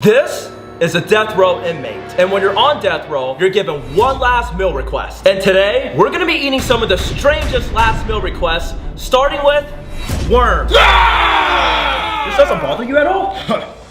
This is a death row inmate. And when you're on death row, you're given one last meal request. And today, we're gonna be eating some of the strangest last meal requests, starting with worms. This doesn't bother you at all?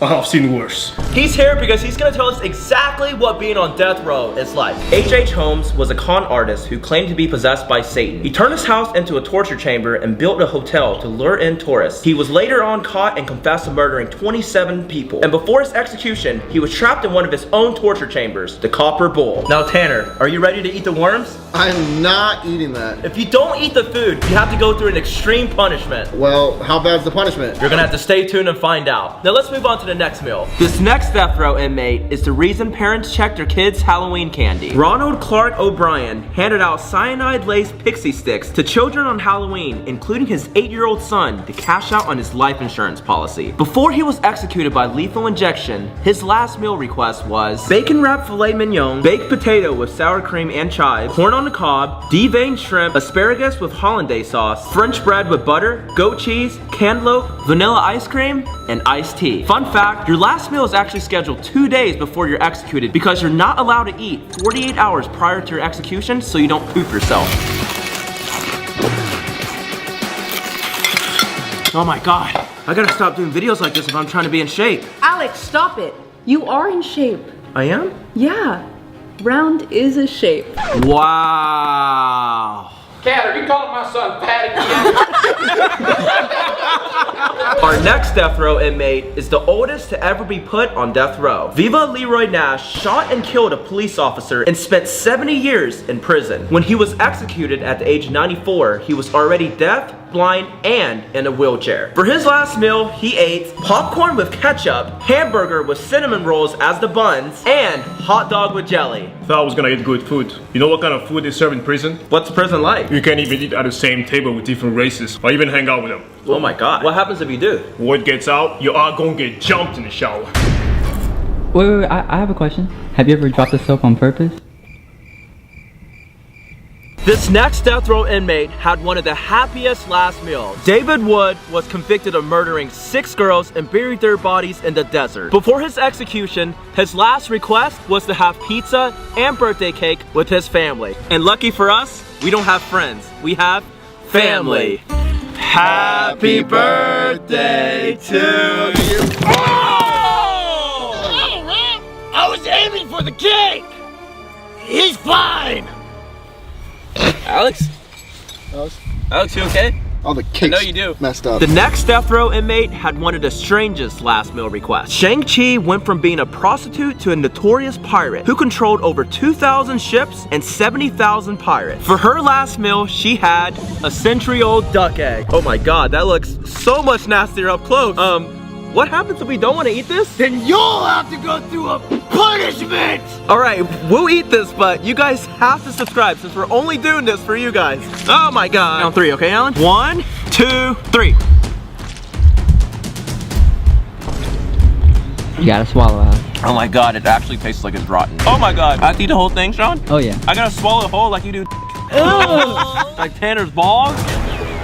I've seen worse. He's here because he's gonna tell us exactly what being on death row is like. H.H. Holmes was a con artist who claimed to be possessed by Satan. He turned his house into a torture chamber and built a hotel to lure in tourists. He was later on caught and confessed to murdering 27 people. And before his execution, he was trapped in one of his own torture chambers, the Copper Bowl. Now Tanner, are you ready to eat the worms? I'm not eating that. If you don't eat the food, you have to go through an extreme punishment. Well, how bad's the punishment? You're gonna have to stay tuned and find out. Now let's move on to the next meal. This next death row inmate is the reason parents check their kids' Halloween candy. Ronald Clark O'Brien handed out cyanide-laced pixie sticks to children on Halloween, including his 8-year-old son, to cash out on his life insurance policy. Before he was executed by lethal injection, his last meal request was bacon wrapped filet mignon, baked potato with sour cream and chives, corn on the cob, deveined shrimp, asparagus with hollandaise sauce, French bread with butter, goat cheese, cantaloupe, vanilla ice cream, and iced tea. Fun fact, your last meal is actually scheduled 2 days before you're executed because you're not allowed to eat 48 hours prior to your execution so you don't poop yourself. Oh my god, I gotta stop doing videos like this if I'm trying to be in shape. Alex, stop it. You are in shape. I am? Yeah. Round is a shape. Wow. Cat, are you calling my son Pat again? Our next death row inmate is the oldest to ever be put on death row. Viva Leroy Nash shot and killed a police officer and spent 70 years in prison. When he was executed at the age of 94, he was already deaf, blind, and in a wheelchair. For his last meal, he ate popcorn with ketchup, hamburger with cinnamon rolls as the buns, and hot dog with jelly. Thought I was gonna eat good food. You know what kind of food they serve in prison? What's prison like? You can't even eat at the same table with different races, or even hang out with them. Oh my god. What happens if you do? Word gets out, you are gonna get jumped in the shower. Wait, I have a question. Have you ever dropped the soap on purpose? This next death row inmate had one of the happiest last meals. David Wood was convicted of murdering 6 girls and buried their bodies in the desert. Before his execution, his last request was to have pizza and birthday cake with his family. And lucky for us, we don't have friends. We have family. Happy birthday to you. Oh, man. I was aiming for the cake. He's fine. Alex, you okay? All the cakes I know you do. Messed up. The next death row inmate had one of the strangest last meal requests. Shang-Chi went from being a prostitute to a notorious pirate who controlled over 2,000 ships and 70,000 pirates. For her last meal, she had a century-old duck egg. Oh my god, that looks so much nastier up close. What happens if we don't want to eat this? Then you'll have to go through a punishment. All right, we'll eat this, but you guys have to subscribe since we're only doing this for you guys. Oh my god. Count 3, okay, Alan? 1, 2, 3. You gotta swallow out. Oh my god, it actually tastes like it's rotten. Oh my god. I have to eat the whole thing, Sean? Oh yeah. I gotta swallow the whole like you do. Like Tanner's balls.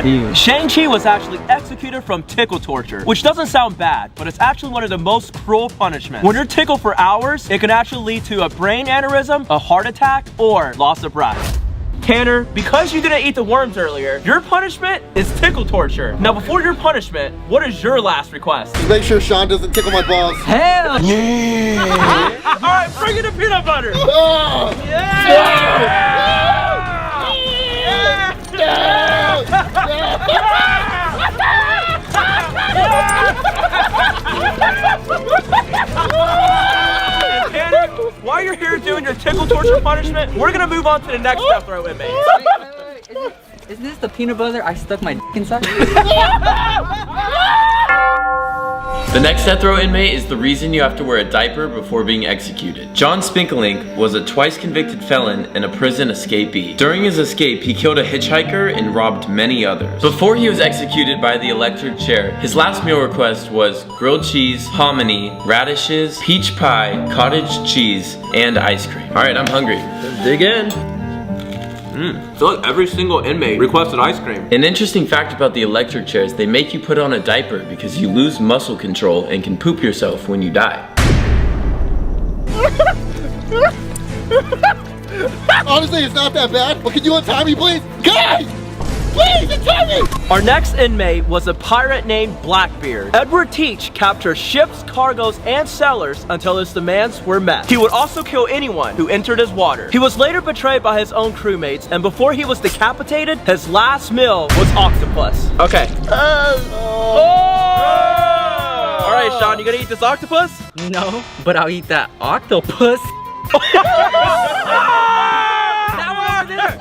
Ew. Shang-Chi was actually executed from tickle torture, which doesn't sound bad, but it's actually one of the most cruel punishments. When you're tickled for hours, it can actually lead to a brain aneurysm, a heart attack, or loss of breath. Tanner, because you didn't eat the worms earlier, your punishment is tickle torture. Now before your punishment, what is your last request? Just make sure Sean doesn't tickle my balls. Hell Yeah! Alright, bring in the peanut butter! Oh! Tanner, while you're here doing your tickle torture punishment, we're gonna move on to the next death row inmate. Wait. Isn't this the peanut butter I stuck my dick inside? The next death row inmate is the reason you have to wear a diaper before being executed. John Spinkelink was a twice convicted felon and a prison escapee. During his escape, he killed a hitchhiker and robbed many others. Before he was executed by the electric chair, his last meal request was grilled cheese, hominy, radishes, peach pie, cottage cheese, and ice cream. Alright, I'm hungry. Dig in. I feel like every single inmate requested ice cream. An interesting fact about the electric chairs, they make you put on a diaper because you lose muscle control and can poop yourself when you die. Honestly, it's not that bad. But can you untie me, please? Guys! Please, untie me! Our next inmate was a pirate named Blackbeard. Edward Teach captured ships, cargoes, and sailors until his demands were met. He would also kill anyone who entered his water. He was later betrayed by his own crewmates, and before he was decapitated, his last meal was octopus. Okay. All right, Sean, you gonna eat this octopus? No, but I'll eat that octopus. That one over there.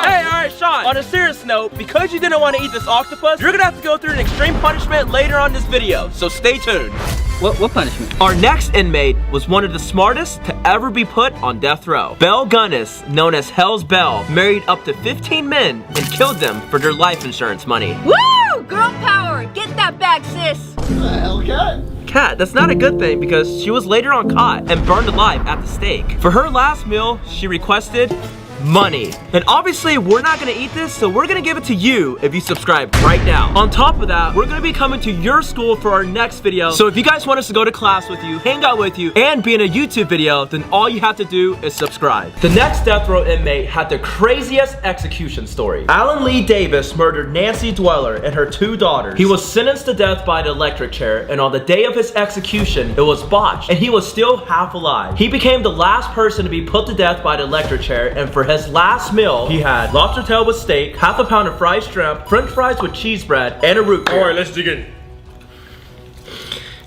Hey, all right, Sean. On a serious note, because you didn't want to eat this octopus, you're gonna have to go through an extreme punishment later on this video. So stay tuned. What punishment? Our next inmate was one of the smartest to ever be put on death row. Belle Gunnis, known as Hell's Belle, married up to 15 men and killed them for their life insurance money. Woo! Girl power! Get that back, sis! What the hell, Cat? Cat, that's not a good thing because she was later on caught and burned alive at the stake. For her last meal, she requested money. And obviously, we're not gonna eat this, so we're gonna give it to you if you subscribe right now. On top of that, we're gonna be coming to your school for our next video. So if you guys want us to go to class with you, hang out with you, and be in a YouTube video, then all you have to do is subscribe. The next death row inmate had the craziest execution story. Alan Lee Davis murdered Nancy Dweller and her 2 daughters. He was sentenced to death by the electric chair, and on the day of his execution, it was botched, and he was still half alive. He became the last person to be put to death by the electric chair, and for his last meal, he had lobster tail with steak, half a pound of fried shrimp, french fries with cheese bread, and a root beer. All right, let's dig in.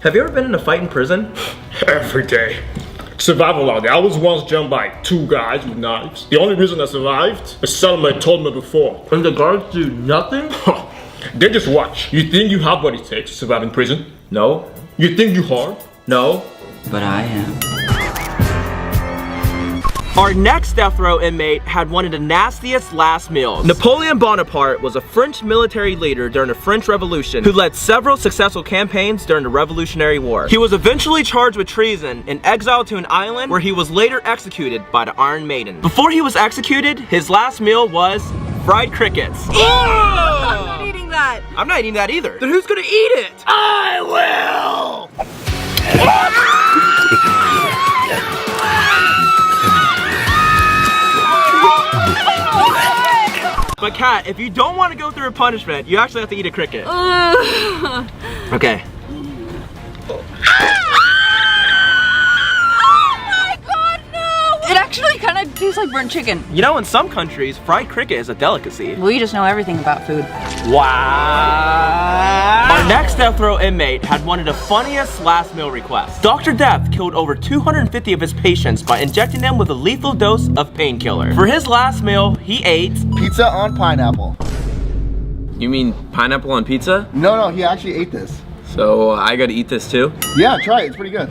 Have you ever been in a fight in prison? Every day. Survival out there. I was once jumped by 2 guys with knives. The only reason I survived, a settlement told me before. And the guards do nothing? They just watch. You think you have what it takes to survive in prison? No. You think you hard? No. But I am. Our next death row inmate had one of the nastiest last meals. Napoleon Bonaparte was a French military leader during the French Revolution who led several successful campaigns during the Revolutionary War. He was eventually charged with treason and exiled to an island where he was later executed by the Iron Maiden. Before he was executed, his last meal was fried crickets. I'm not eating that! I'm not eating that either. Then who's gonna eat it? I will! But Kat, if you don't want to go through a punishment, you actually have to eat a cricket. Okay. It actually kind of tastes like burnt chicken. You know, in some countries, fried cricket is a delicacy. We just know everything about food. Wow. Our next death row inmate had one of the funniest last meal requests. Dr. Death killed over 250 of his patients by injecting them with a lethal dose of painkiller. For his last meal, he ate Pizza on pineapple. You mean pineapple on pizza? No, he actually ate this. So I gotta eat this too? Yeah, try it. It's pretty good.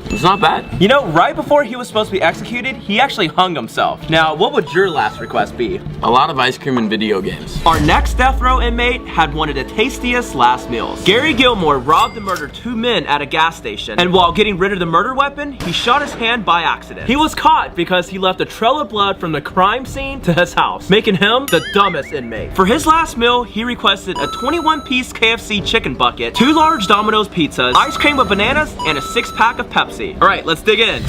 It's not bad. You know, right before he was supposed to be executed, he actually hung himself. Now, what would your last request be? A lot of ice cream and video games. Our next death row inmate had one of the tastiest last meals. Gary Gilmore robbed and murdered 2 men at a gas station, and while getting rid of the murder weapon, he shot his hand by accident. He was caught because he left a trail of blood from the crime scene to his house, making him the dumbest inmate. For his last meal, he requested a 21-piece KFC chicken bucket, 2 large Domino's pizzas, ice cream with bananas, and a 6-pack of Pepsi. All right, let's dig in.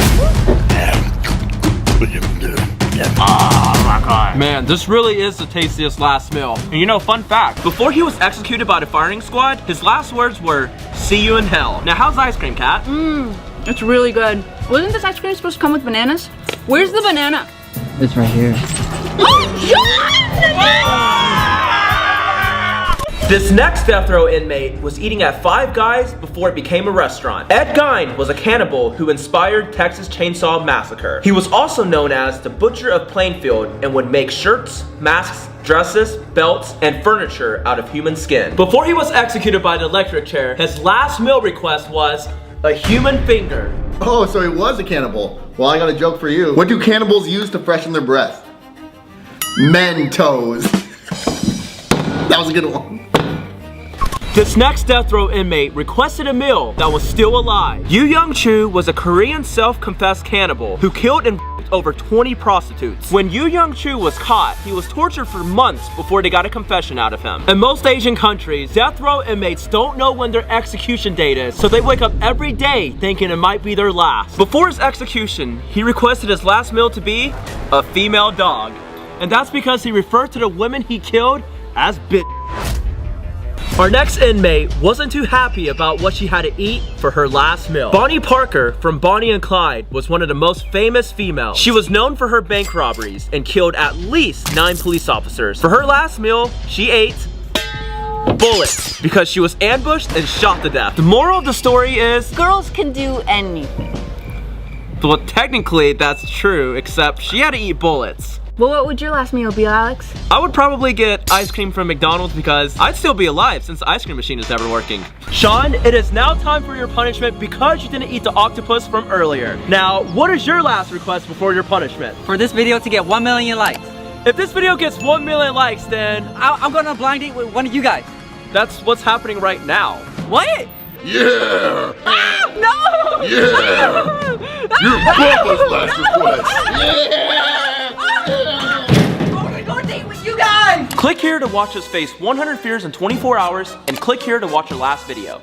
Oh my God. Man, this really is the tastiest last meal. And you know, fun fact, before he was executed by the firing squad, his last words were, "See you in hell." Now, how's the ice cream, Kat? It's really good. Wasn't this ice cream supposed to come with bananas? Where's the banana? It's right here. This next death row inmate was eating at Five Guys before it became a restaurant. Ed Gein was a cannibal who inspired Texas Chainsaw Massacre. He was also known as the Butcher of Plainfield and would make shirts, masks, dresses, belts, and furniture out of human skin. Before he was executed by the electric chair, his last meal request was a human finger. Oh, so he was a cannibal. Well, I got a joke for you. What do cannibals use to freshen their breath? Mentos. That was a good one. This next death row inmate requested a meal that was still alive. Yu Young Chu was a Korean self-confessed cannibal who killed and raped over 20 prostitutes. When Yu Young Chu was caught, he was tortured for months before they got a confession out of him. In most Asian countries, death row inmates don't know when their execution date is, so they wake up every day thinking it might be their last. Before his execution, he requested his last meal to be a female dog. And that's because he referred to the women he killed as bitch. Our next inmate wasn't too happy about what she had to eat for her last meal. Bonnie Parker from Bonnie and Clyde was one of the most famous females. She was known for her bank robberies and killed at least 9 police officers. For her last meal, she ate bullets because she was ambushed and shot to death. The moral of the story is girls can do anything. well, technically that's true, except she had to eat bullets. Well, what would your last meal be, Alex? I would probably get ice cream from McDonald's because I'd still be alive since the ice cream machine is never working. Sean, it is now time for your punishment because you didn't eat the octopus from earlier. Now, what is your last request before your punishment? For this video to get 1 million likes. If this video gets 1 million likes, then I'm going on a blind date with one of you guys. that's what's happening right now. What? Yeah! Ah, no! Yeah! You're Bubba's last request! I go on a date with you guys! Click here to watch us face 100 fears in 24 hours and click here to watch our last video.